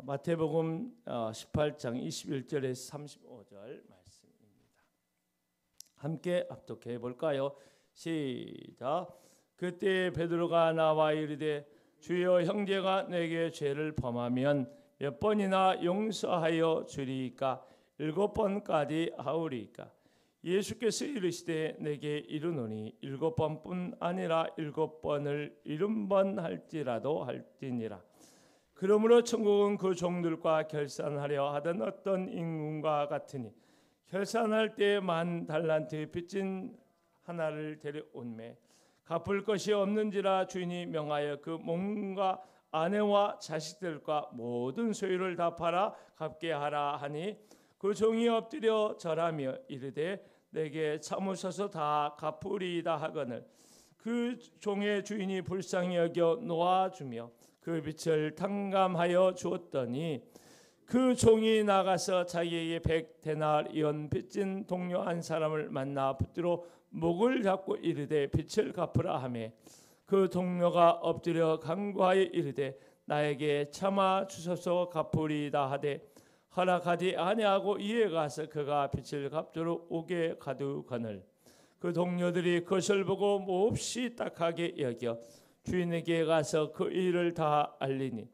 마태복음 18장 21절에서 35절 말씀입니다. 함께 합독해 볼까요? 시작. 그때 베드로가 나와 이르되 주여, 형제가 내게 죄를 범하면 몇 번이나 용서하여 주리이까? 7번까지 하오리이까? 예수께서 이르시되 내게 이르노니 7번뿐 아니라 7번을 70번 할지라도 할지니라. 그러므로 천국은 그 종들과 결산하려 하던 어떤 임금과 같으니 결산할 때 10,000달란트 빚진 하나를 데려온매 갚을 것이 없는지라 주인이 명하여 그 몸과 아내와 자식들과 모든 소유를 다 팔아 갚게 하라 하니 그 종이 엎드려 절하며 이르되 내게 참으소서 다 갚으리이다 하거늘 그 종의 주인이 불쌍히 여겨 놓아주며 그 빚을 탕감하여 주었더니 그 종이 나가서 자기에게 100데나리온 빚진 동료 한 사람을 만나 붙들어 목을 잡고 이르되 빚을 갚으라 하며 그 동료가 엎드려 간구하여 이르되 나에게 참아 주소서 갚으리이다 하되 허락하지 아니하고 이에 가서 그가 빚을 갚도록 오게 가두거늘 그 동료들이 그것을 보고 몹시 딱하게 여겨 주인에게 가서 그 일을 다 알리니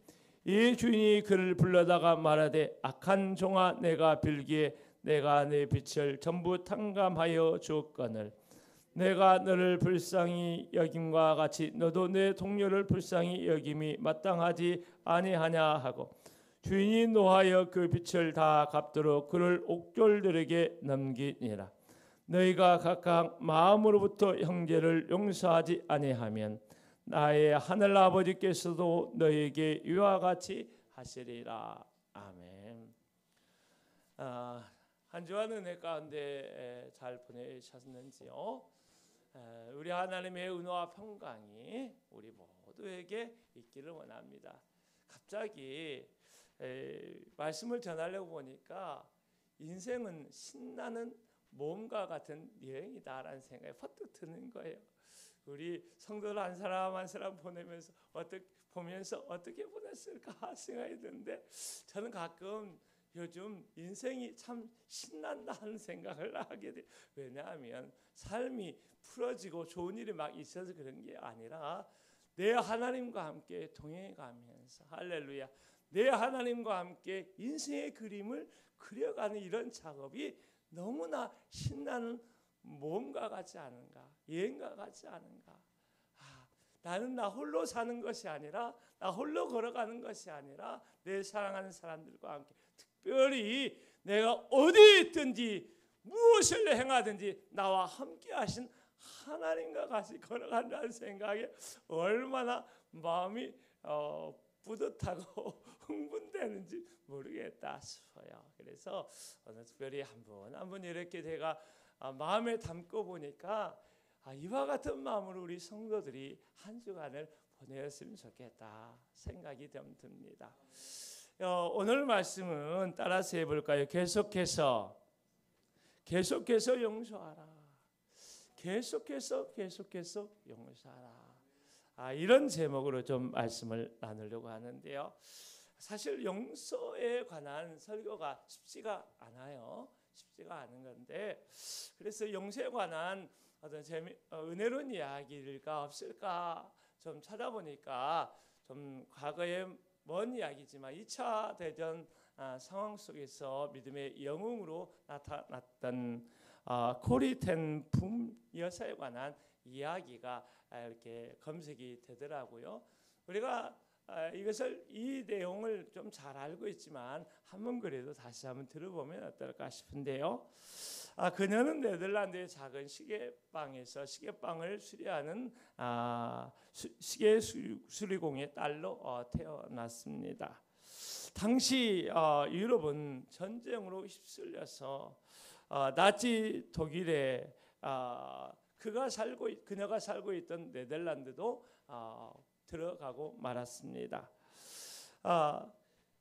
이 주인이 그를 불러다가 말하되 악한 종아, 내가 빌기에 내가 내 빚을 전부 탕감하여 주었거늘 내가 너를 불쌍히 여김과 같이 너도 내 동료를 불쌍히 여김이 마땅하지 아니하냐 하고 주인이 노하여 그 빚을 다 갚도록 그를 옥졸들에게 넘기니라. 너희가 각각 마음으로부터 형제를 용서하지 아니하면 나의 하늘 아버지께서도 너에게 이와 같이 하시리라. 아멘. 한 주간 은혜 가운데 잘 보내셨는지요? 우리 하나님의 은혜와 평강이 우리 모두에게 있기를 원합니다. 갑자기 말씀을 전하려고 보니까 인생은 신나는 모험과 같은 여행이다라는 생각이 퍼뜩 드는 거예요. 우리 성도들 한 사람 한 사람 보내면서 어떻게 보냈을까 생각이 드는데 저는 가끔 요즘 인생이 참 신난다 하는 생각을 하게 돼요. 왜냐하면 삶이 풀어지고 좋은 일이 막 있어서 그런 게 아니라 내 하나님과 함께 동행하면서 할렐루야 내 하나님과 함께 인생의 그림을 그려가는 이런 작업이 너무나 신나는 모험과 같지 않은가, 여행과 같지 않은가. 나는 나 홀로 사는 것이 아니라 나 홀로 걸어가는 것이 아니라 내 사랑하는 사람들과 함께 특별히 내가 어디에 있든지 무엇을 행하든지 나와 함께 하신 하나님과 같이 걸어간다는 생각에 얼마나 마음이 뿌듯하고 흥분되는지 모르겠다 싶어요. 그래서 오늘 특별히 한 분 이렇게 제가 마음에 담고 보니까 이와 같은 마음으로 우리 성도들이 한 주간을 보내었으면 좋겠다 생각이 좀 듭니다. 오늘 말씀은 따라서 해볼까요? 계속해서 용서하라. 계속해서 용서하라. 이런 제목으로 좀 말씀을 나누려고 하는데요. 사실 용서에 관한 설교가 쉽지가 않아요. 쉽지가 않은 건데 그래서 용서에 관한 어떤 은혜로운 이야기가 없을까 좀 찾아보니까 좀 과거에 먼 이야기지만 2차 대전 상황 속에서 믿음의 영웅으로 나타났던 코리 텐 붐 여사에 관한 이야기가 이렇게 검색이 되더라고요. 우리가 이 내용을 좀 잘 알고 있지만 한번 그래도 다시 한번 들어보면 어떨까 싶은데요. 그녀는 네덜란드의 작은 시계방에서 시계방을 수리하는 시계 수리공의 딸로 태어났습니다. 당시 유럽은 전쟁으로 휩쓸려서 나치 독일에 그녀가 살고 있던 네덜란드도 들어가고 말았습니다.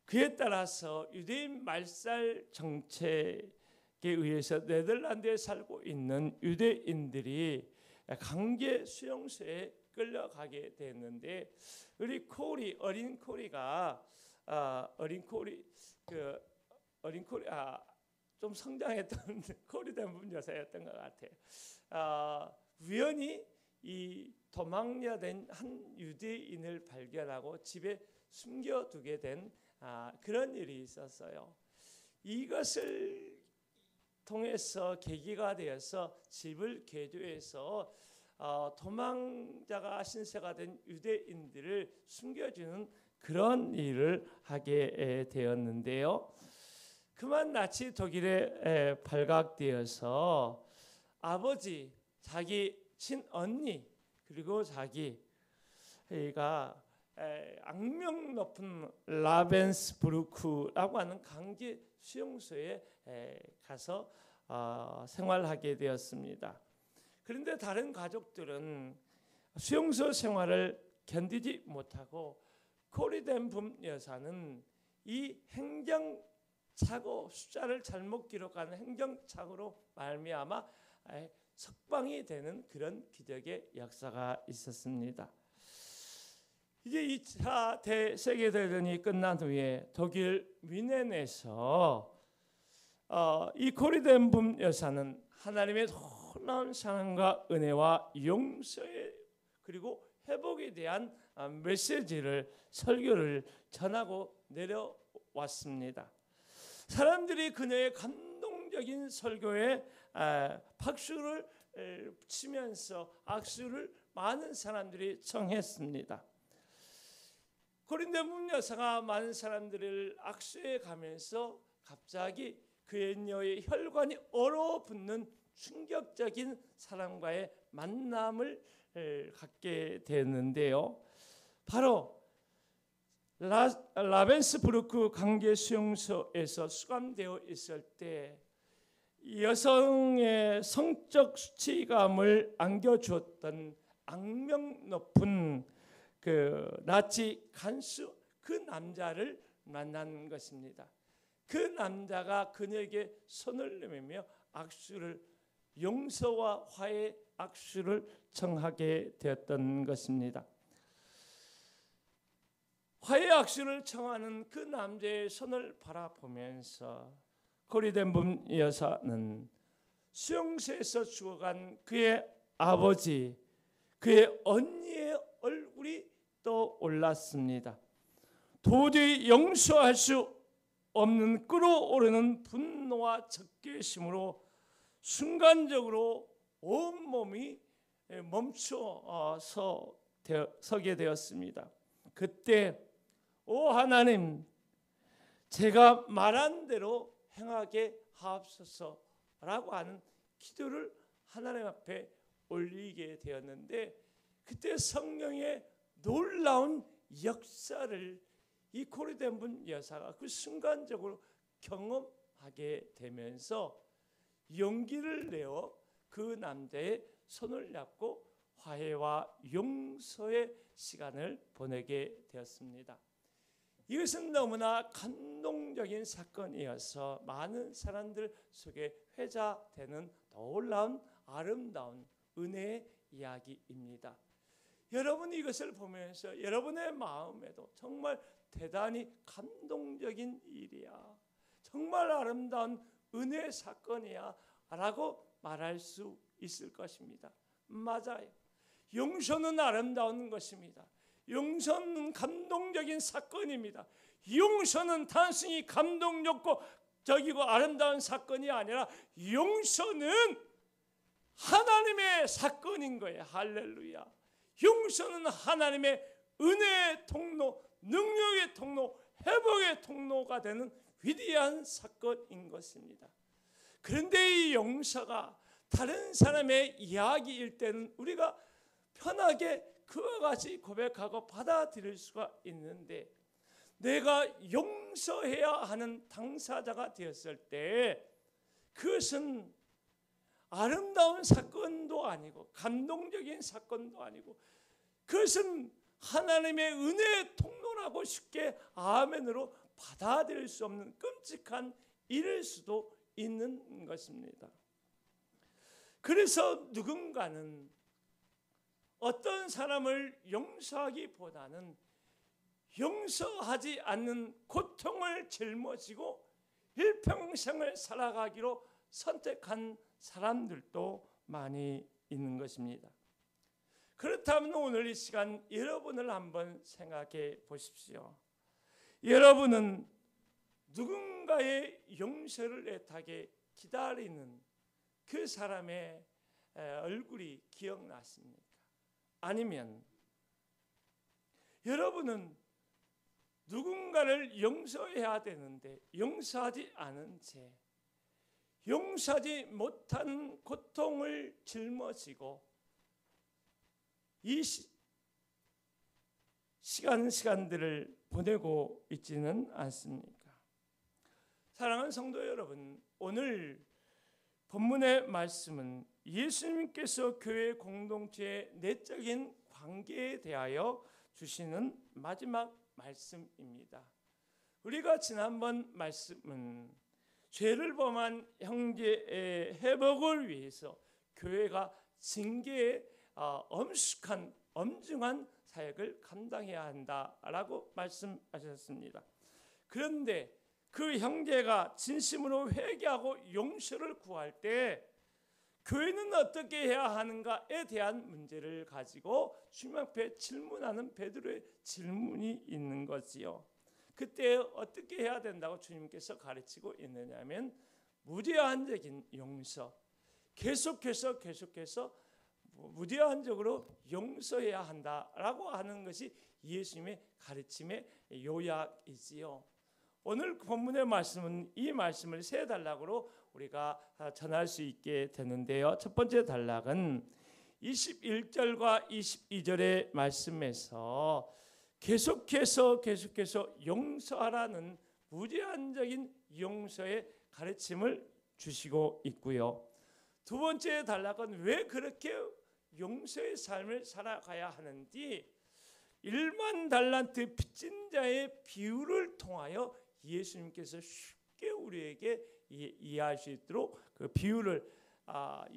그에 따라서 유대인 말살 정책에 의해서 네덜란드에 살고 있는 유대인들이 강제 수용소에 끌려가게 됐는데 우리 어린 코리가 어린 코리 좀 성장했던 코리덴 여사였던 것 같아요. 우연히 이 도망녀된 한 유대인을 발견하고 집에 숨겨두게 된 그런 일이 있었어요. 이것을 통해서 계기가 되어서 집을 개조해서 도망자가 신세가 된 유대인들을 숨겨주는 그런 일을 하게 되었는데요. 그만 나치 독일에 발각되어서 아버지, 자기 친언니 그리고 자기가 악명 높은 라벤스부르크라고 하는 강제 수용소에 가서 생활하게 되었습니다. 그런데 다른 가족들은 수용소 생활을 견디지 못하고 코리덴붐 여사는 이 행정착오 숫자를 잘못 기록하는 행정착오로 말미암아 석방이 되는 그런 기적의 역사가 있었습니다. 이제 2차 세계대전이 끝난 후에 독일 뮌헨에서 이 코리덴붐 여사는 하나님의 놀라운 사랑과 은혜와 용서에 그리고 회복에 대한 메시지를 설교를 전하고 내려왔습니다. 사람들이 그녀의 감동적인 설교에 박수를 치면서 악수를 많은 사람들이 청했습니다. 코리덴붐 여사가 많은 사람들을 악수해 가면서 갑자기 그녀의 혈관이 얼어붙는 충격적인 사람과의 만남을 갖게 되는데요. 바로 라벤스부르크 강제 수용소에서 수감되어 있을 때 여성의 성적 수치감을 안겨주었던 악명 높은 그 나치 간수 그 남자를 만난 것입니다. 그 남자가 그녀에게 손을 내밀며 악수를 용서와 화해 악수를 청하게 되었던 것입니다. 화해 악수를 청하는 그 남자의 손을 바라보면서 코리덴붐 여사는 수용소에서 죽어간 그의 아버지, 그의 언니의 얼굴이 떠올랐습니다. 도저히 용서할 수 없는 끓어오르는 분노와 적개심으로 순간적으로 온몸이 멈춰서 서게 되었습니다. 그때 오 하나님, 제가 말한 대로 행하게 하옵소서라고 하는 기도를 하나님 앞에 올리게 되었는데, 그때 성령의 놀라운 역사를 이 코리덴붐 여사가 그 순간적으로 경험하게 되면서 용기를 내어 그 남자의 손을 잡고 화해와 용서의 시간을 보내게 되었습니다. 이것은 너무나 감동적인 사건이어서 많은 사람들 속에 회자되는 놀라운 아름다운 은혜의 이야기입니다. 여러분이 이것을 보면서 여러분의 마음에도 정말 대단히 감동적인 일이야, 정말 아름다운 은혜 사건이야 라고 말할 수 있을 것입니다. 맞아요. 용서는 아름다운 것입니다. 용서는 감동적인 사건입니다. 용서는 단순히 감동적고 아름다운 사건이 아니라 용서는 하나님의 사건인 거예요. 할렐루야. 용서는 하나님의 은혜의 통로, 능력의 통로, 회복의 통로가 되는 위대한 사건인 것입니다. 그런데 이 용서가 다른 사람의 이야기일 때는 우리가 편하게 그와 같이 고백하고 받아들일 수가 있는데, 내가 용서해야 하는 당사자가 되었을 때 그것은 아름다운 사건도 아니고 감동적인 사건도 아니고, 그것은 하나님의 은혜의 통로라고 쉽게 아멘으로 받아들일 수 없는 끔찍한 일일 수도 있는 것입니다. 그래서 누군가는 어떤 사람을 용서하기보다는 용서하지 않는 고통을 짊어지고 일평생을 살아가기로 선택한 사람들도 많이 있는 것입니다. 그렇다면 오늘 이 시간 여러분을 한번 생각해 보십시오. 여러분은 누군가의 용서를 애타게 기다리는 그 사람의 얼굴이 기억나십니까? 아니면 여러분은 누군가를 용서해야 되는데 용서하지 않은 채 용서하지 못한 고통을 짊어지고 이 시간들을 보내고 있지는 않습니까? 사랑하는 성도 여러분, 오늘 본문의 말씀은 예수님께서 교회 공동체의 내적인 관계에 대하여 주시는 마지막 말씀입니다. 우리가 지난번 말씀은 죄를 범한 형제의 회복을 위해서 교회가 징계의 엄중한 사역을 감당해야 한다라고 말씀하셨습니다. 그런데 그 형제가 진심으로 회개하고 용서를 구할 때 교회는 어떻게 해야 하는가에 대한 문제를 가지고 주님 앞에 질문하는 베드로의 질문이 있는 거지요. 그때 어떻게 해야 된다고 주님께서 가르치고 있느냐면 무제한적인 용서, 계속해서 무제한적으로 용서해야 한다라고 하는 것이 예수님의 가르침의 요약이지요. 오늘 본문의 말씀은 이 말씀을 세 단락으로 우리가 전할 수 있게 되는데요. 첫 번째 단락은 21절과 22절의 말씀에서 계속해서 용서하라는 무제한적인 용서의 가르침을 주시고 있고요. 두 번째 단락은 왜 그렇게 용서의 삶을 살아가야 하는지 1만 달란트 빚진 자의 비유를 통하여 예수님께서 쉽게 우리에게 이해할 수 있도록 그 비유를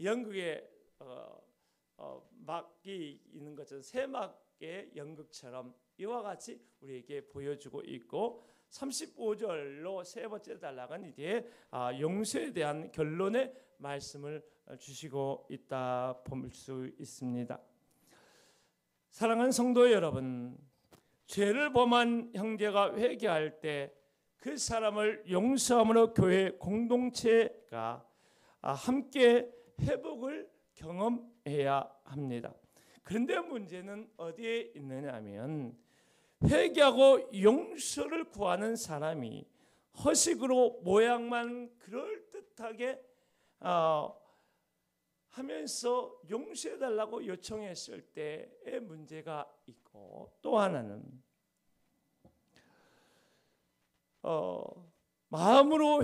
연극의 막이 있는 것처럼 세막의 연극처럼 이와 같이 우리에게 보여주고 있고 35절로 세 번째 단락은 이제 용서에 대한 결론의 말씀을 주시고 있다 볼 수 있습니다. 사랑하는 성도 여러분, 죄를 범한 형제가 회개할 때 그 사람을 용서함으로 교회 공동체가 함께 회복을 경험해야 합니다. 그런데 문제는 어디에 있느냐면 회개하고 용서를 구하는 사람이 허식으로 모양만 그럴듯하게 하면서 용서해달라고 요청했을 때의 문제가 있고, 또 하나는 마음으로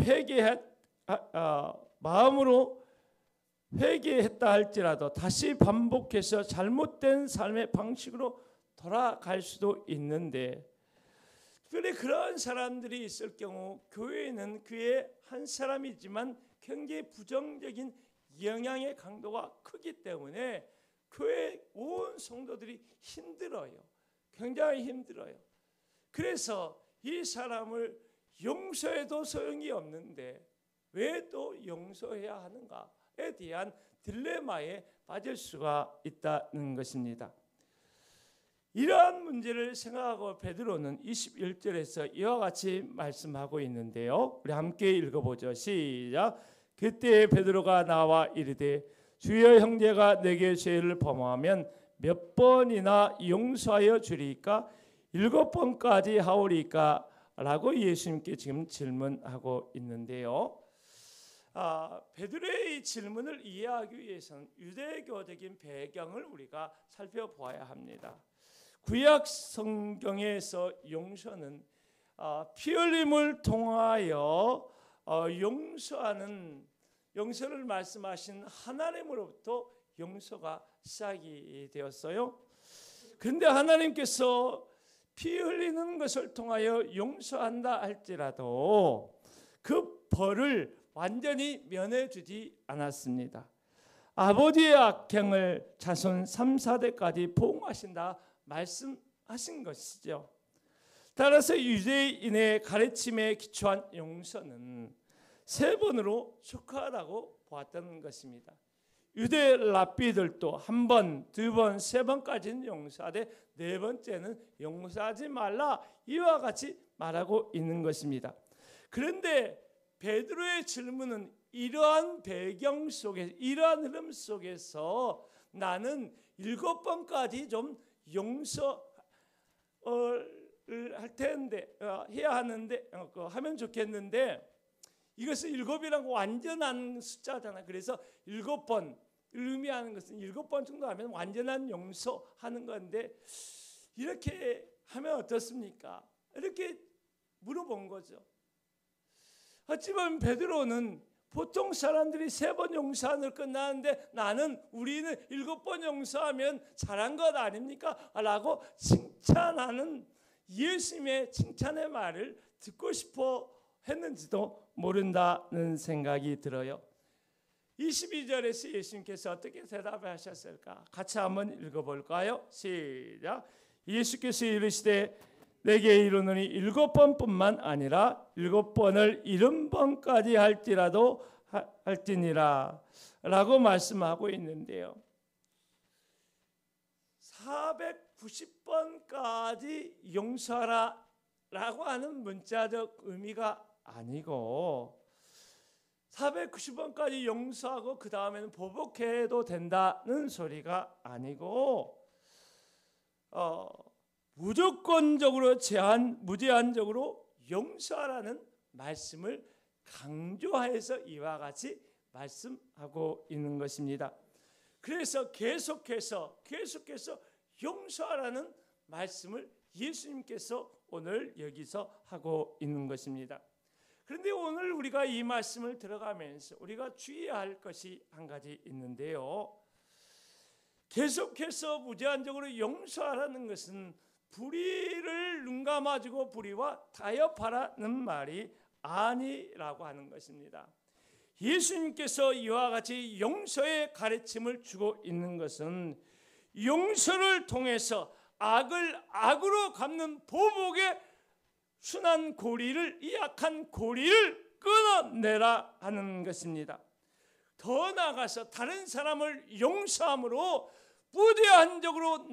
회개했다 할지라도 다시 반복해서 잘못된 삶의 방식으로 돌아갈 수도 있는데, 그런 사람들이 있을 경우 교회는 그의 한 사람이지만 굉장히 부정적인 영향의 강도가 크기 때문에 교회 온 성도들이 힘들어요. 굉장히 힘들어요. 그래서 이 사람을 용서해도 소용이 없는데 왜 또 용서해야 하는가에 대한 딜레마에 빠질 수가 있다는 것입니다. 이러한 문제를 생각하고 베드로는 21절에서 이와 같이 말씀하고 있는데요. 우리 함께 읽어보죠. 시작. 그때 베드로가 나와 이르되 주여, 형제가 내게 죄를 범하면 몇 번이나 용서하여 주리까? 7번까지 하오리까? 라고 예수님께 지금 질문하고 있는데요. 베드로의 질문을 이해하기 위해서는 유대교적인 배경을 우리가 살펴보아야 합니다. 구약 성경에서 용서는 피 흘림을 통하여 용서를 말씀하신 하나님으로부터 용서가 시작이 되었어요. 그런데 하나님께서 피 흘리는 것을 통하여 용서한다 할지라도 그 벌을 완전히 면해주지 않았습니다. 아버지의 악행을 자손 3, 4대까지 보응하신다 말씀하신 것이죠. 따라서 유대인의 가르침에 기초한 용서는 3번으로 축하하라고 보았던 것입니다. 유대 랍비들도 1번, 2번, 3번까지는 용서하되 4번째는 용서하지 말라 이와 같이 말하고 있는 것입니다. 그런데 베드로의 질문은 이러한 배경 속에, 이러한 흐름 속에서 나는 7번까지 좀 용서를 할 텐데, 해야 하는데, 하면 좋겠는데, 이것은 7이라고 완전한 숫자잖아. 그래서 7번 의미하는 것은 7번 정도 하면 완전한 용서하는 건데, 이렇게 하면 어떻습니까? 이렇게 물어본 거죠. 하지만 베드로는 보통 사람들이 3번 용서하는 끝나는데 우리는 7번 용서하면 잘한 것 아닙니까? 라고 칭찬하는 예수님의 칭찬의 말을 듣고 싶어 했는지도 모른다는 생각이 들어요. 22절에서 예수님께서 어떻게 대답하셨을까? 같이 한번 읽어볼까요? 시작. 예수께서 이르시되 내게 이르노니 7번뿐만 아니라 7번을 70번까지 할지니라 라고 말씀하고 있는데요. 490번까지 용서하라 라고 하는 문자적 의미가 아니고 490번까지 용서하고 그 다음에는 보복해도 된다는 소리가 아니고 무조건적으로 무제한적으로 용서하라는 말씀을 강조해서 이와 같이 말씀하고 있는 것입니다. 그래서 계속해서 용서하라는 말씀을 예수님께서 오늘 여기서 하고 있는 것입니다. 그런데 오늘 우리가 이 말씀을 들어가면서 우리가 주의해야 할 것이 한 가지 있는데요. 계속해서 무제한적으로 용서하라는 것은 불의를 눈감아주고 불의와 타협하라는 말이 아니라고 하는 것입니다. 예수님께서 이와 같이 용서의 가르침을 주고 있는 것은 용서를 통해서 악을 악으로 갚는 보복의 순한 고리를, 이 악한 고리를 끊어내라 하는 것입니다. 더 나아가서 다른 사람을 용서함으로 무제한적으로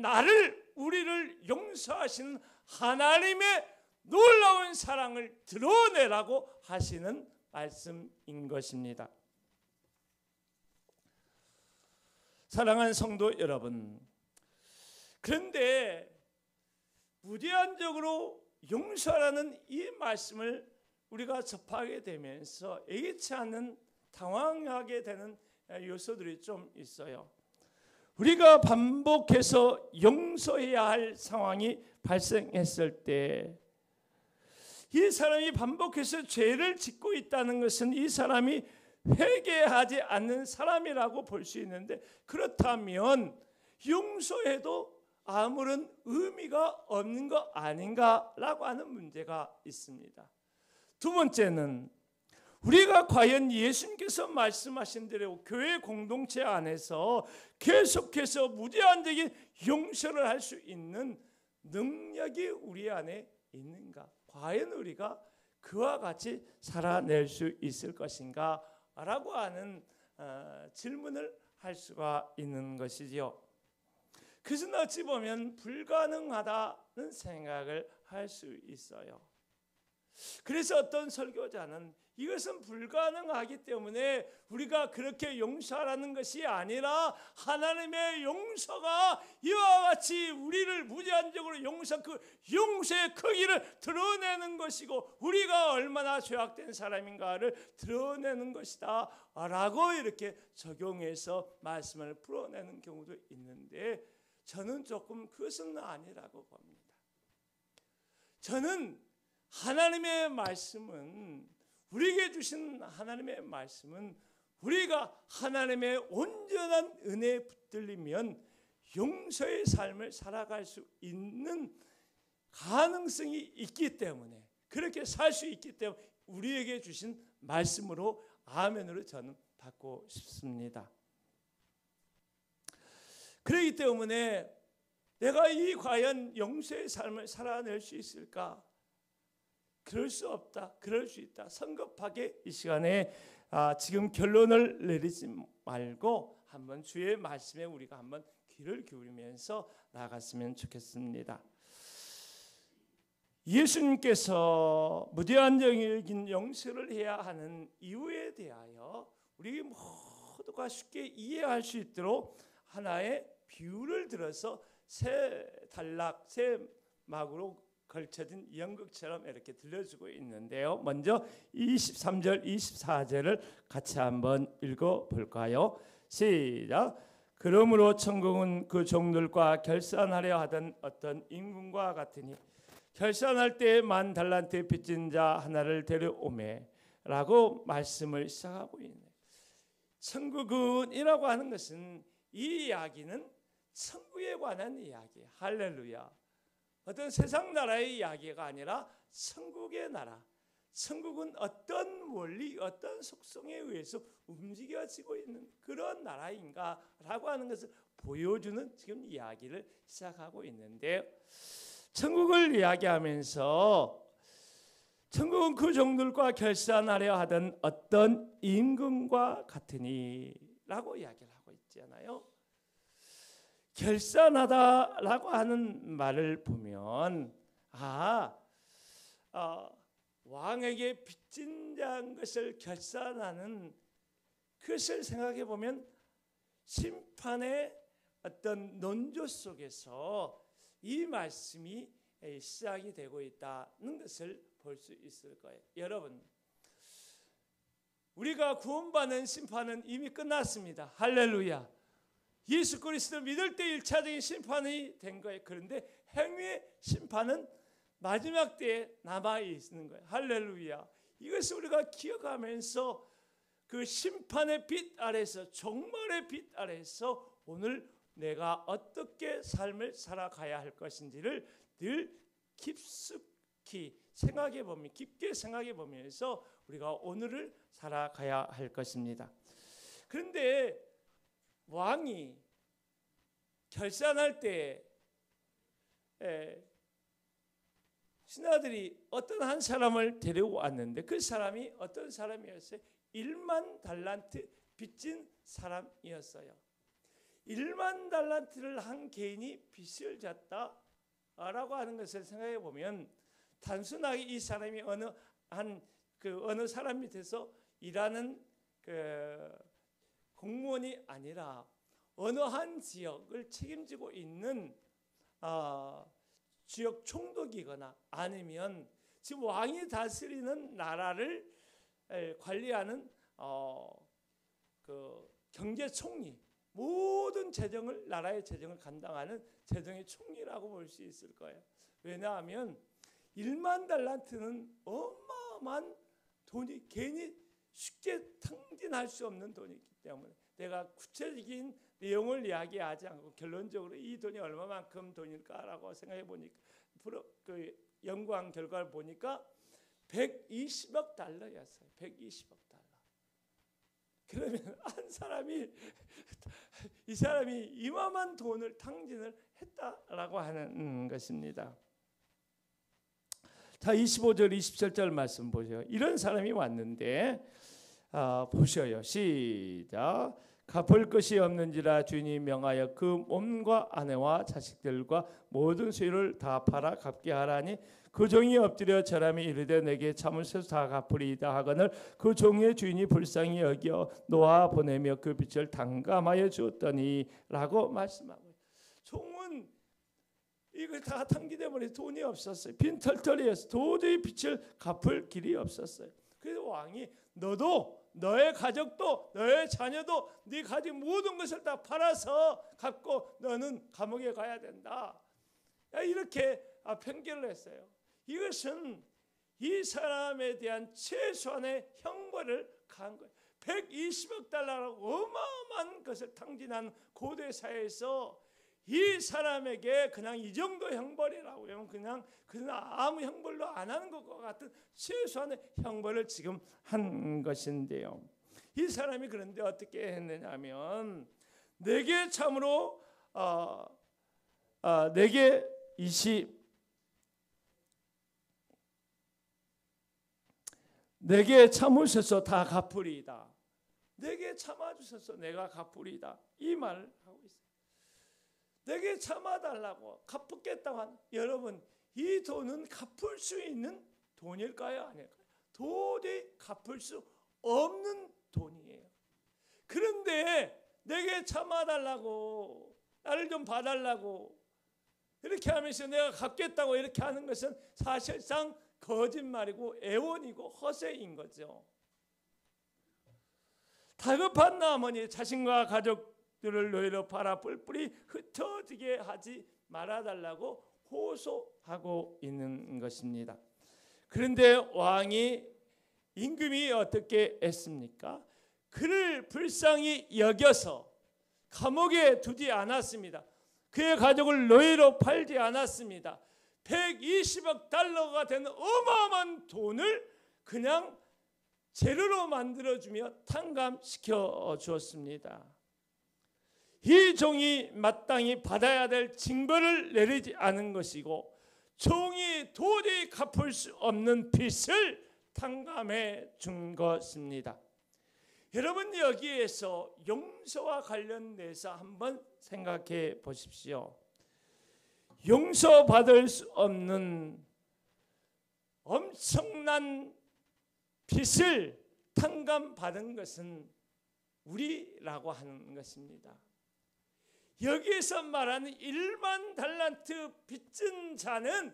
우리를 용서하시는 하나님의 놀라운 사랑을 드러내라고 하시는 말씀인 것입니다. 사랑하는 성도 여러분, 그런데 무제한적으로 용서라는 이 말씀을 우리가 접하게 되면서 예기치 않은 당황하게 되는 요소들이 좀 있어요. 우리가 반복해서 용서해야 할 상황이 발생했을 때 이 사람이 반복해서 죄를 짓고 있다는 것은 이 사람이 회개하지 않는 사람이라고 볼 수 있는데, 그렇다면 용서해도 아무런 의미가 없는 거 아닌가라고 하는 문제가 있습니다. 두 번째는 우리가 과연 예수님께서 말씀하신 대로 교회 공동체 안에서 계속해서 무제한적인 용서를 할 수 있는 능력이 우리 안에 있는가? 과연 우리가 그와 같이 살아낼 수 있을 것인가? 라고 하는 질문을 할 수가 있는 것이지요. 그것은 어찌 보면 불가능하다는 생각을 할 수 있어요. 그래서 어떤 설교자는 이것은 불가능하기 때문에 우리가 그렇게 용서하라는 것이 아니라 하나님의 용서가 이와 같이 우리를 무제한적으로 그 용서의 크기를 드러내는 것이고 우리가 얼마나 죄악된 사람인가를 드러내는 것이다 라고 이렇게 적용해서 말씀을 풀어내는 경우도 있는데, 저는 조금 그것은 아니라고 봅니다. 저는 하나님의 말씀은, 우리에게 주신 하나님의 말씀은 우리가 하나님의 온전한 은혜에 붙들리면 용서의 삶을 살아갈 수 있는 가능성이 있기 때문에, 그렇게 살 수 있기 때문에 우리에게 주신 말씀으로 아멘으로 저는 받고 싶습니다. 그렇기 때문에 내가 이 과연 용서의 삶을 살아낼 수 있을까? 그럴 수 없다, 그럴 수 있다. 성급하게 이 시간에 지금 결론을 내리지 말고 한번 주의 말씀에 우리가 한번 귀를 기울이면서 나아갔으면 좋겠습니다. 예수님께서 무제한적인 영세를 해야 하는 이유에 대하여 우리 모두가 쉽게 이해할 수 있도록 하나의 비유를 들어서 새 단락, 새 막으로 걸쳐진 연극처럼 이렇게 들려주고 있는데요. 먼저 23절, 24절을 같이 한번 읽어볼까요? 시작. 그러므로 천국은 그 종들과 결산하려 하던 어떤 임금과 같으니 결산할 때 10,000달란트 빚진 자 하나를 데려오매 라고 말씀을 시작하고 있네요. 천국은이라고 하는 것은 이 이야기는 천국에 관한 이야기예요. 할렐루야. 어떤 세상 나라의 이야기가 아니라 천국의 나라. 천국은 어떤 원리, 어떤 속성에 의해서 움직여지고 있는 그런 나라인가라고 하는 것을 보여주는 지금 이야기를 시작하고 있는데요. 천국을 이야기하면서 천국은 그 종들과 결산하려 하던 어떤 임금과 같으니 라고 이야기를 하고 있잖아요. 결산하다라고 하는 말을 보면 왕에게 빚진 자인 것을 결산하는 그것을 생각해 보면 심판의 어떤 논조 속에서 이 말씀이 시작이 되고 있다는 것을 볼 수 있을 거예요. 여러분, 우리가 구원받는 심판은 이미 끝났습니다. 할렐루야. 예수 그리스도를 믿을 때 1차적인 심판이 된 거예요. 그런데 행위의 심판은 마지막 때에 남아 있는 거예요. 할렐루야. 이것을 우리가 기억하면서 그 심판의 빛 아래서, 종말의 빛 아래서 오늘 내가 어떻게 삶을 살아가야 할 것인지를 늘 깊숙이 생각해 보면, 깊게 생각해 보면서 우리가 오늘을 살아가야 할 것입니다. 그런데 왕이 결산할 때 신하들이 어떤 한 사람을 데려왔는데 그 사람이 어떤 사람이었어요? 10,000달란트 빚진 사람이었어요. 10,000달란트를 한 개인이 빚을 졌다라고 하는 것을 생각해 보면 단순하게 이 사람이 어느 사람 밑에서 일하는 그 공무원이 아니라 어느 한 지역을 책임지고 있는 지역 총독이거나 아니면 지금 왕이 다스리는 나라를 관리하는 그 경제총리, 모든 재정을, 나라의 재정을 감당하는 재정의 총리라고 볼 수 있을 거예요. 왜냐하면 10,000달란트는 어마어마한 돈이, 괜히 쉽게 탕진할 수 없는 돈이기 때문에 내가 구체적인 내용을 이야기하지 않고 결론적으로 이 돈이 얼마만큼 돈일까라고 생각해 보니까 그 연구한 결과를 보니까 120억 달러였어요. 120억 달러. 그러면 한 사람이 이 사람이 이만한 돈을 탕진을 했다라고 하는 것입니다. 자, 25절 27절 말씀 보세요. 이런 사람이 왔는데 보셔요. 시작. 갚을 것이 없는지라 주인이 명하여 그 몸과 아내와 자식들과 모든 소유를 다 팔아 갚게 하라니 그 종이 엎드려 절하며 이르되 내게 참으셔서 다 갚으리이다 하거늘 그 종의 주인이 불쌍히 여겨 놓아 보내며 그 빚을 탕감하여 주었더니 라고 말씀하고, 종은 이걸 다 탕기돼 버려 돈이 없었어요. 빈털털이었어요. 도저히 빚을 갚을 길이 없었어요. 그래서 왕이 너도 너의 가족도 너의 자녀도 네 가진 모든 것을 다 팔아서 갚고 너는 감옥에 가야 된다, 이렇게 편결을 했어요. 이것은 이 사람에 대한 최소한의 형벌을 가한 거예요. 120억 달러라고 어마어마한 것을 탕진한 고대 사회에서 이 사람에게 그냥 이 정도 형벌이라고 하면 그냥 아무 형벌도 안 하는 것과 같은 최소한의 형벌을 지금 한 것인데요. 이 사람이 그런데 어떻게 했느냐면 내게 참으로 내게 내게 참으셔서 다 갚으리이다. 내게 참아주셔서 내가 갚으리이다. 이 말을 하고 있어요. 내게 참아달라고 갚겠다고 하는, 여러분 이 돈은 갚을 수 있는 돈일까요? 아닐까요? 도저히 갚을 수 없는 돈이에요. 그런데 내게 참아달라고, 나를 좀 봐달라고 이렇게 하면서 내가 갚겠다고 이렇게 하는 것은 사실상 거짓말이고 애원이고 허세인 거죠. 다급한 나머지 자신과 가족들을 노예로 팔아 뿔뿔이 흩어지게 하지 말아달라고 호소하고 있는 것입니다. 그런데 왕이, 임금이 어떻게 했습니까? 그를 불쌍히 여겨서 감옥에 두지 않았습니다. 그의 가족을 노예로 팔지 않았습니다. 120억 달러가 되는 어마어마한 돈을 그냥 재료로 만들어주며 탕감시켜 주었습니다. 이 종이 마땅히 받아야 될 징벌을 내리지 않은 것이고, 종이 도저히 갚을 수 없는 빚을 탕감해 준 것입니다. 여러분 여기에서 용서와 관련돼서 한번 생각해 보십시오. 용서받을 수 없는 엄청난 빚을 탕감받은 것은 우리라고 하는 것입니다. 여기에서 말하는 1만 달란트 빚진 자는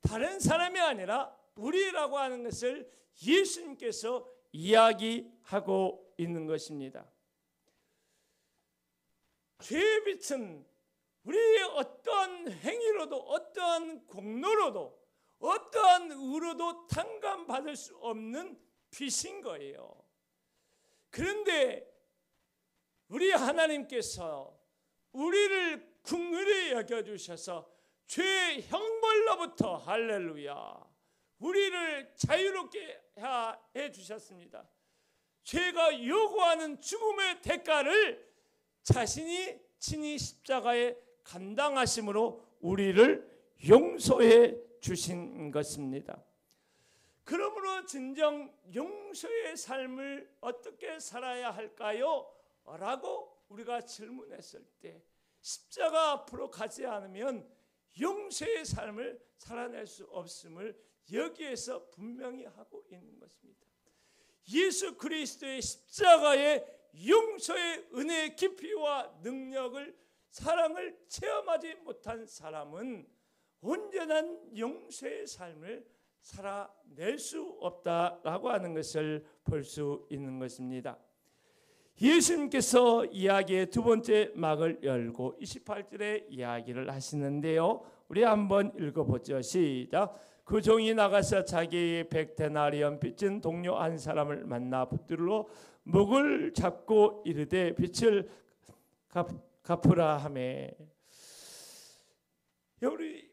다른 사람이 아니라 우리라고 하는 것을 예수님께서 이야기하고 있는 것입니다. 죄의 빚은 우리의 어떠한 행위로도, 어떠한 공로로도, 어떠한 의로도 탕감받을 수 없는 빚인 거예요. 그런데 우리 하나님께서 우리를 긍휼히 여겨주셔서 죄의 형벌로부터, 할렐루야, 우리를 자유롭게 해주셨습니다. 죄가 요구하는 죽음의 대가를 자신이 친히 십자가에 감당하심으로 우리를 용서해 주신 것입니다. 그러므로 진정 용서의 삶을 어떻게 살아야 할까요? 라고 우리가 질문했을 때, 십자가 앞으로 가지 않으면 용서의 삶을 살아낼 수 없음을 여기에서 분명히 하고 있는 것입니다. 예수 그리스도의 십자가의 용서의 은혜의 깊이와 능력을, 사랑을 체험하지 못한 사람은 온전한 용서의 삶을 살아낼 수 없다라고 하는 것을 볼 수 있는 것입니다. 예수님께서 이야기의 두 번째 막을 열고 28절에 이야기를 하시는데요, 우리 한번 읽어보죠. 시작. 그 종이 나가서 자기의 100데나리온 빚진 동료 한 사람을 만나 붙들러 목을 잡고 이르되 빚을 갚으라 하매, 우리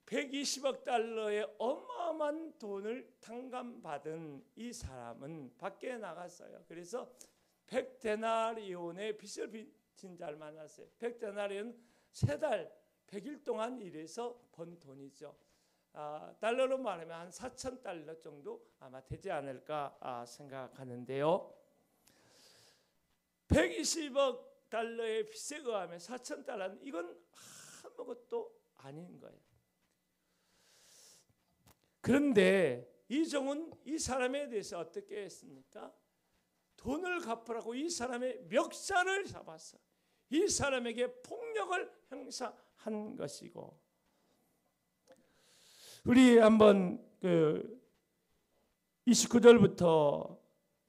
120억 달러의 어마어마한 돈을 탕감받은 이 사람은 밖에 나갔어요. 그래서 100데나리온의 빚을 빚진 자를 만났어요. 100데나리온 3달 100일 동안 일해서 번 돈이죠. 달러로 말하면 한 4,000달러 정도 아마 되지 않을까 생각하는데요. 120억 달러의 빚에 의하면 4,000달러는 이건 아무것도 아닌 거예요. 그런데 이 종은 이 사람에 대해서 어떻게 했습니까? 돈을 갚으라고 이 사람의 멱살을 잡았어. 이 사람에게 폭력을 행사한 것이고, 우리 한번 29절부터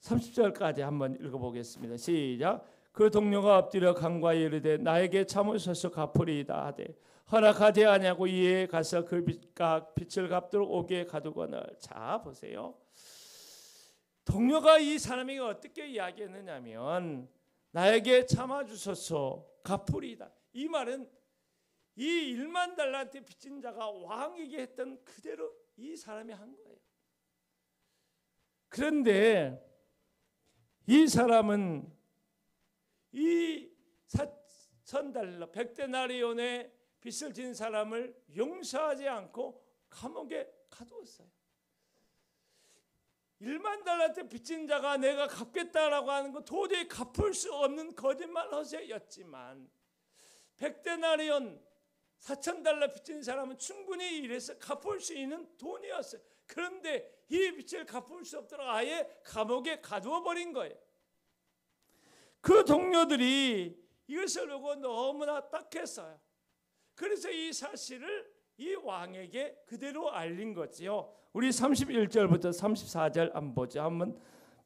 30절까지 한번 읽어보겠습니다. 시작. 그 동료가 엎드려 강과에 이르되 나에게 참으소서 갚으리이다 하되 허락하지 아니하고 이에 가서 그 빚을 갚도록 오게 가두거늘. 자 보세요. 동료가 이 사람에게 어떻게 이야기했느냐면 나에게 참아주소서 갚으리이다. 이 말은 이 1만 달란트 빚진 자가 왕에게 했던 그대로 이 사람이 한 거예요. 그런데 이 사람은 이 4,000달러 100데나리온의 빚을 진 사람을 용서하지 않고 감옥에 가두었어요. 1만 달란트 빚진 자가 내가 갚겠다라고 하는 건 도저히 갚을 수 없는 거짓말 허세였지만 100데나리온 4,000달러 빚진 사람은 충분히 이래서 갚을 수 있는 돈이었어요. 그런데 이 빚을 갚을 수 없도록 아예 감옥에 가두어 버린 거예요. 그 동료들이 이것을 보고 너무나 딱했어요. 그래서 이 사실을 이 왕에게 그대로 알린 거지요. 우리 31절부터 34절 한번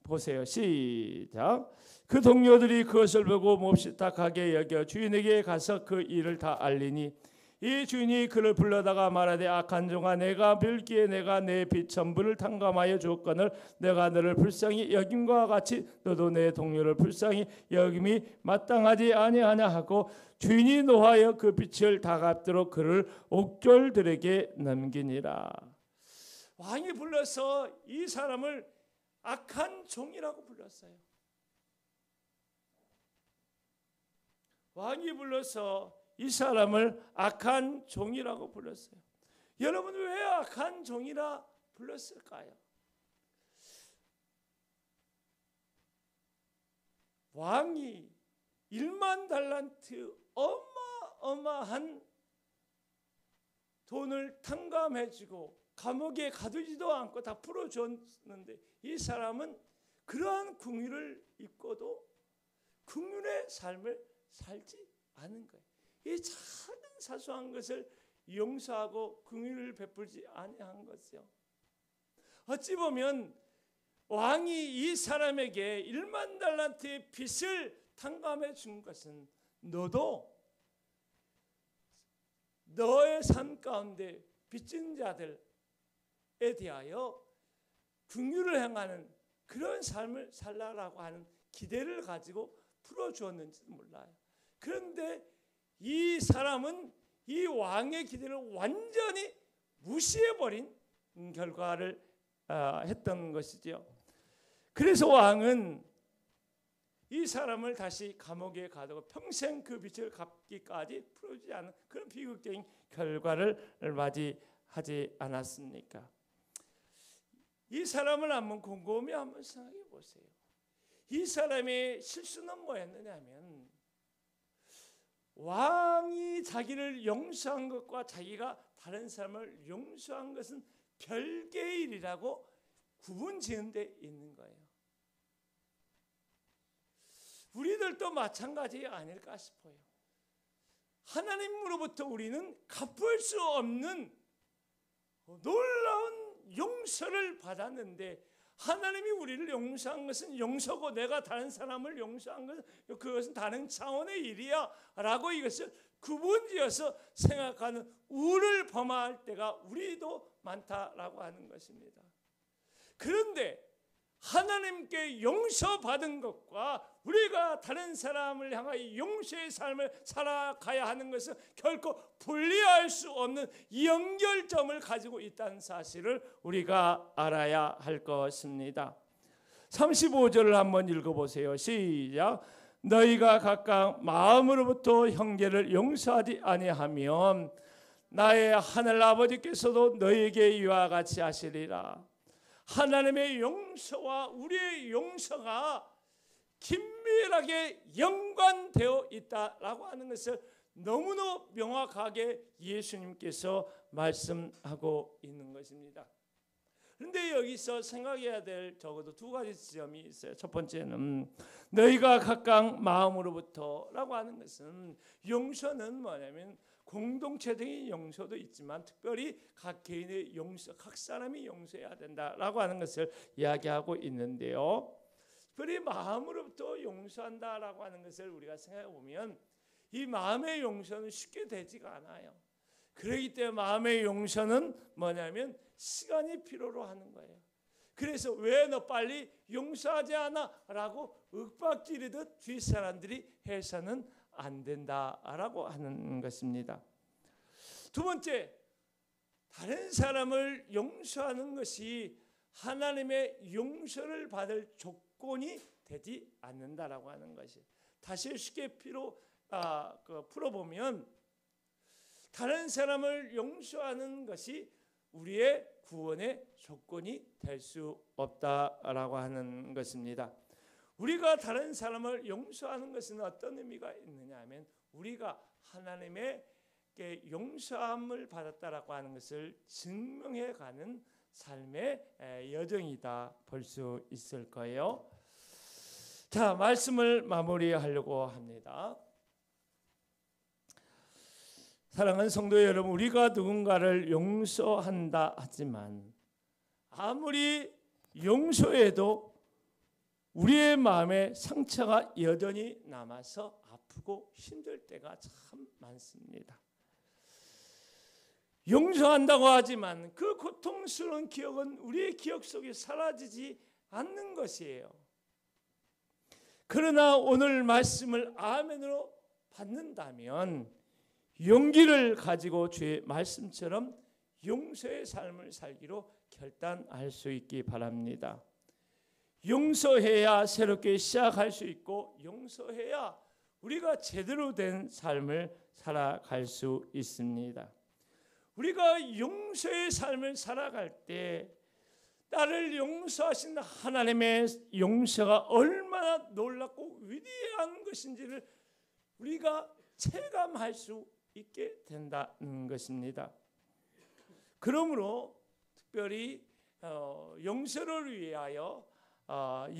보세요. 시작. 그 동료들이 그것을 보고 몹시 딱하게 여겨 주인에게 가서 그 일을 다 알리니 이 주인이 그를 불러다가 말하되 악한 종아 내가 별기에 내가 내 빚 전부를 탕감하여 주었거늘 내가 너를 불쌍히 여김과 같이 너도 내 동료를 불쌍히 여김이 마땅하지 아니하냐 하고 주인이 노하여 그 빚을 다 갚도록 그를 옥졸들에게 넘기니라. 왕이 불러서 이 사람을 악한 종이라고 불렀어요. 왕이 불러서 이 사람을 악한 종이라고 불렀어요. 여러분 왜 악한 종이라 불렀을까요? 왕이 1만 달란트 어마어마한 돈을 탕감해주고 감옥에 가두지도 않고 다 풀어줬는데 이 사람은 그러한 궁유를 입고도 궁윤의 삶을 살지 않은 거예요. 이 작은 사소한 것을 용서하고 긍휼을 베풀지 아니한 것이요. 어찌 보면 왕이 이 사람에게 1만 달란트의 빚을 탕감해 준 것은 너도 너의 삶 가운데 빚진 자들에 대하여 긍휼을 행하는 그런 삶을 살라라고 하는 기대를 가지고 풀어주었는지도 몰라요. 그런데 이 사람은 이 왕의 기대를 완전히 무시해버린 결과를 했던 것이죠. 그래서 왕은 이 사람을 다시 감옥에 가두고 평생 그 빚을 갚기까지 풀어주지 않은 그런 비극적인 결과를 맞이하지 않았습니까? 이 사람을 한번 곰곰이 한번 생각해 보세요. 이 사람의 실수는 뭐였느냐면 왕이 자기를 용서한 것과 자기가 다른 사람을 용서한 것은 별개의 일이라고 구분 지은 데 있는 거예요. 우리들도 마찬가지 아닐까 싶어요. 하나님으로부터 우리는 갚을 수 없는 놀라운 용서를 받았는데 하나님이 우리를 용서한 것은 용서고 내가 다른 사람을 용서한 것은 그것은 다른 차원의 일이야 라고 이것을 구분지어서 생각하는 우를 범할 때가 우리도 많다라고 하는 것입니다. 그런데 하나님께 용서받은 것과 우리가 다른 사람을 향하여 용서의 삶을 살아가야 하는 것은 결코 분리할 수 없는 연결점을 가지고 있다는 사실을 우리가 알아야 할 것입니다. 35절을 한번 읽어보세요. 시작. 너희가 각각 마음으로부터 형제를 용서하지 아니하면 나의 하늘 아버지께서도 너희에게 이와 같이 하시리라. 하나님의 용서와 우리의 용서가 긴밀하게 연관되어 있다라고 하는 것을 너무나 명확하게 예수님께서 말씀하고 있는 것입니다. 그런데 여기서 생각해야 될 적어도 두 가지 지점이 있어요. 첫 번째는 너희가 각각 마음으로부터라고 하는 것은 용서는 뭐냐면 공동체적인 용서도 있지만 특별히 각 개인의 용서, 각 사람이 용서해야 된다라고 하는 것을 이야기하고 있는데요. 특별히 마음으로부터 용서한다라고 하는 것을 우리가 생각해 보면 이 마음의 용서는 쉽게 되지가 않아요. 그렇기 때문에 마음의 용서는 뭐냐면 시간이 필요로 하는 거예요. 그래서 왜 너 빨리 용서하지 않아? 라고 윽박지르듯 주위 사람들이 해서는 안 된다라고 하는 것입니다. 두 번째, 다른 사람을 용서하는 것이 하나님의 용서를 받을 조건이 되지 않는다라고 하는 것이. 다시 쉽게 풀어보면 다른 사람을 용서하는 것이 우리의 구원의 조건이 될 수 없다라고 하는 것입니다. 우리가 다른 사람을 용서하는 것은 어떤 의미가 있느냐 하면 우리가 하나님의 용서함을 받았다라고 하는 것을 증명해가는 삶의 여정이다 볼 수 있을 거예요. 자, 말씀을 마무리하려고 합니다. 사랑하는 성도 여러분, 우리가 누군가를 용서한다 하지만 아무리 용서해도 우리의 마음에 상처가 여전히 남아서 아프고 힘들 때가 참 많습니다. 용서한다고 하지만 그 고통스러운 기억은 우리의 기억 속에 사라지지 않는 것이에요. 그러나 오늘 말씀을 아멘으로 받는다면 용기를 가지고 주의 말씀처럼 용서의 삶을 살기로 결단할 수 있기 바랍니다. 용서해야 새롭게 시작할 수 있고 용서해야 우리가 제대로 된 삶을 살아갈 수 있습니다. 우리가 용서의 삶을 살아갈 때 나를 용서하신 하나님의 용서가 얼마나 놀랍고 위대한 것인지를 우리가 체감할 수 있게 된다는 것입니다. 그러므로 특별히 용서를 위하여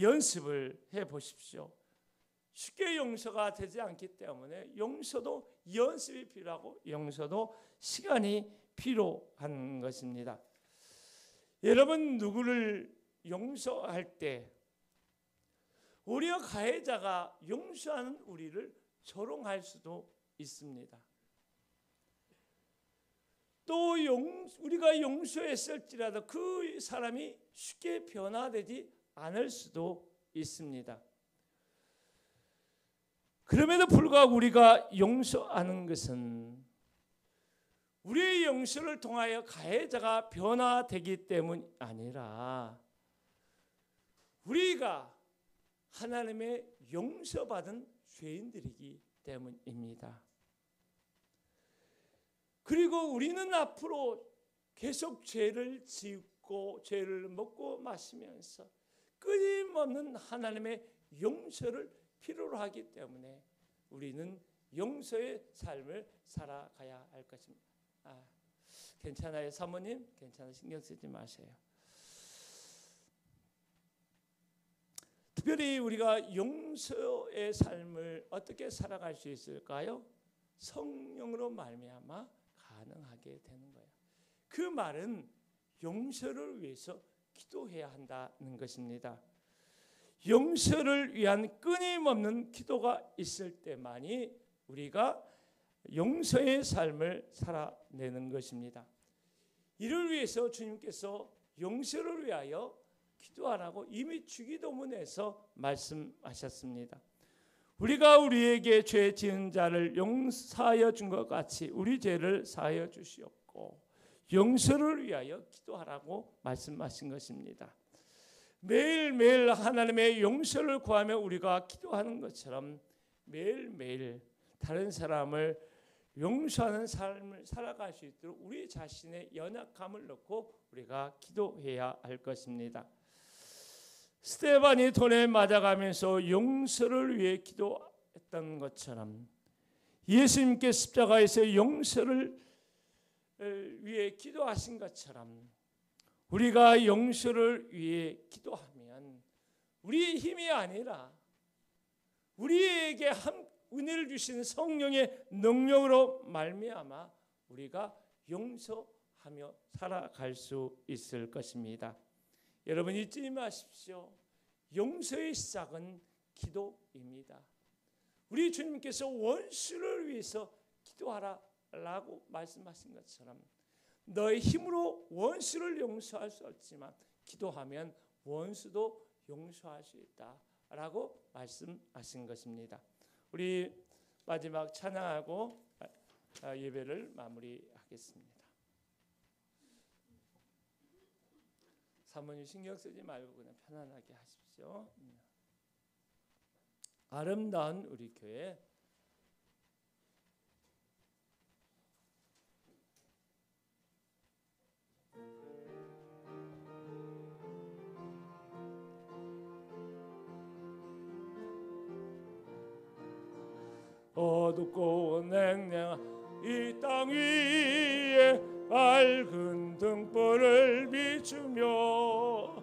연습을 해 보십시오. 쉽게 용서가 되지 않기 때문에 용서도 연습이 필요하고 용서도 시간이 필요한 것입니다. 여러분, 누구를 용서할 때 오히려 가해자가 용서하는 우리를 조롱할 수도 있습니다. 또 우리가 용서했을지라도 그 사람이 쉽게 변화되지 않을 수도 있습니다. 그럼에도 불구하고 우리가 용서하는 것은 우리의 용서를 통하여 가해자가 변화되기 때문이 아니라 우리가 하나님의 용서받은 죄인들이기 때문입니다. 그리고 우리는 앞으로 계속 죄를 짓고 죄를 먹고 마시면서 끊임없는 하나님의 용서를 필요로 하기 때문에 우리는 용서의 삶을 살아가야 할 것입니다. 괜찮아요, 사모님? 괜찮아요. 신경 쓰지 마세요. 특별히 우리가 용서의 삶을 어떻게 살아갈 수 있을까요? 성령으로 말미암아 가능하게 되는 거예요. 그 말은 용서를 위해서 기도해야 한다는 것입니다. 용서를 위한 끊임없는 기도가 있을 때만이 우리가 용서의 삶을 살아내는 것입니다. 이를 위해서 주님께서 용서를 위하여 기도하라고 이미 주기도문에서 말씀하셨습니다. 우리가 우리에게 죄 지은 자를 용서하여 준 것 같이 우리 죄를 사하여 주시옵고 용서를 위하여 기도하라고 말씀하신 것입니다. 매일매일 하나님의 용서를 구하며 우리가 기도하는 것처럼 매일매일 다른 사람을 용서하는 삶을 살아갈 수 있도록 우리 자신의 연약함을 놓고 우리가 기도해야 할 것입니다. 스데반이 돌에 맞아가면서 용서를 위해 기도했던 것처럼 예수님께 십자가에서 용서를 위해 기도하신 것처럼 우리가 용서를 위해 기도하면 우리의 힘이 아니라 우리에게 은혜를 주시는 성령의 능력으로 말미암아 우리가 용서하며 살아갈 수 있을 것입니다. 여러분 잊지 마십시오. 용서의 시작은 기도입니다. 우리 주님께서 원수를 위해서 기도하라라고 말씀하신 것처럼 너의 힘으로 원수를 용서할 수 없지만 기도하면 원수도 용서할 수 있다라고 말씀하신 것입니다. 우리 마지막 찬양하고 예배를 마무리하겠습니다. 사모님 신경 쓰지 말고 그냥 편안하게 하십시오. 아름다운 우리 교회 어둡고 냉랭한 이 땅 위에 밝은 등불을 비추며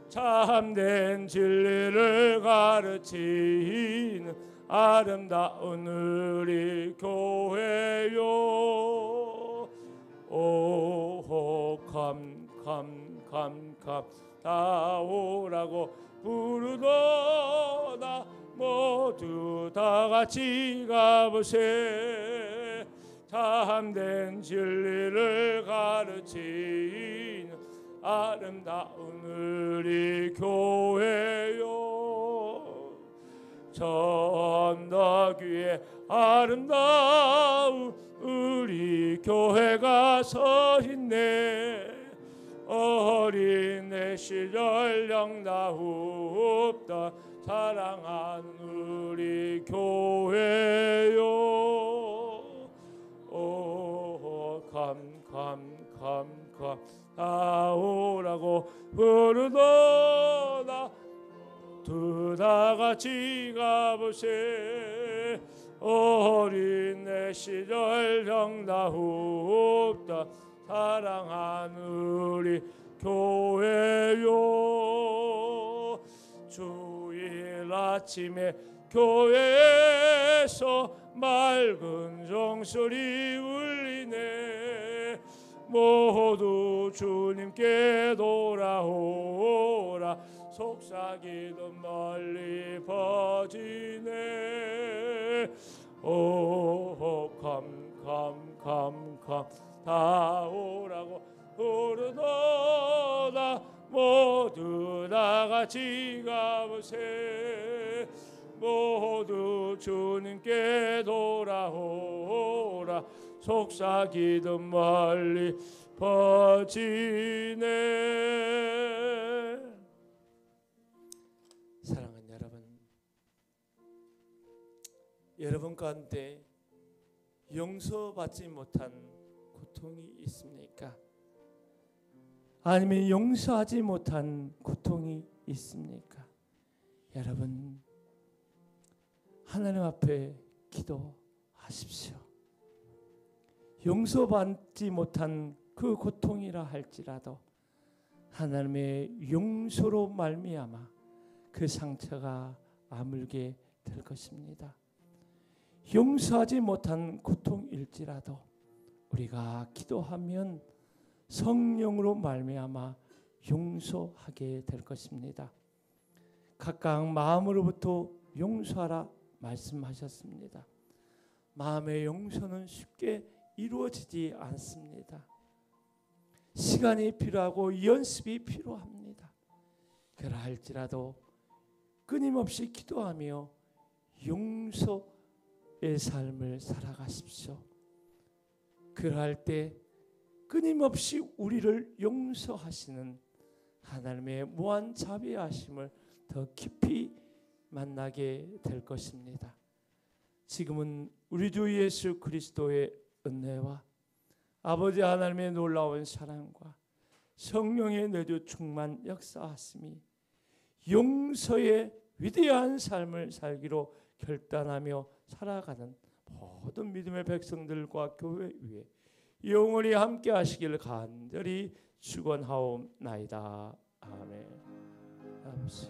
참된 진리를 가르치는 아름다운 우리 교회요. 오 캄캄캄캄 다 오라고 부르도다. 모두 다 같이 가보세. 참된 진리를 가르치는 아름다운 우리 교회요. 저 언덕 위에 아름다운 우리 교회가 서 있네. 어린 내 시절 영다웁다 사랑한 우리 교회요. 오 캄캄캄캄 다 오라고 부르도다. 두 다 같이 가보세. 어린 내 시절 정다웁다 사랑한 우리 교회요. 주일 아침에 교회에서 맑은 종소리 울리네. 모두 주님께 돌아오라. 속삭이던 멀리 퍼지네. 오 캄캄캄캄 다 오라고 부르도다. 모두 다 같이 가보세. 모두 주님께 돌아오라. 속삭이던 멀리 퍼지네. 사랑하는 여러분 가운데 용서받지 못한 고통이 있습니까? 아니면 용서하지 못한 고통이 있습니까? 여러분 하나님 앞에 기도하십시오. 용서받지 못한 그 고통이라 할지라도 하나님의 용서로 말미암아 그 상처가 아물게 될 것입니다. 용서하지 못한 고통일지라도 우리가 기도하면 성령으로 말미암아 용서하게 될 것입니다. 각각 마음으로부터 용서하라 말씀하셨습니다. 마음의 용서는 쉽게 이루어지지 않습니다. 시간이 필요하고 연습이 필요합니다. 그러할지라도 끊임없이 기도하며 용서의 삶을 살아가십시오. 그러할 때 끊임없이 우리를 용서하시는 하나님의 무한 자비하심을 더 깊이 만나게 될 것입니다. 지금은 우리 주 예수 그리스도의 은혜와 아버지 하나님의 놀라운 사랑과 성령의 내주 충만 역사하심이 용서의 위대한 삶을 살기로 결단하며 살아가는 모든 믿음의 백성들과 교회 위에 영원히 함께 하시길 간절히 축원하옵나이다. 아멘. 아버지.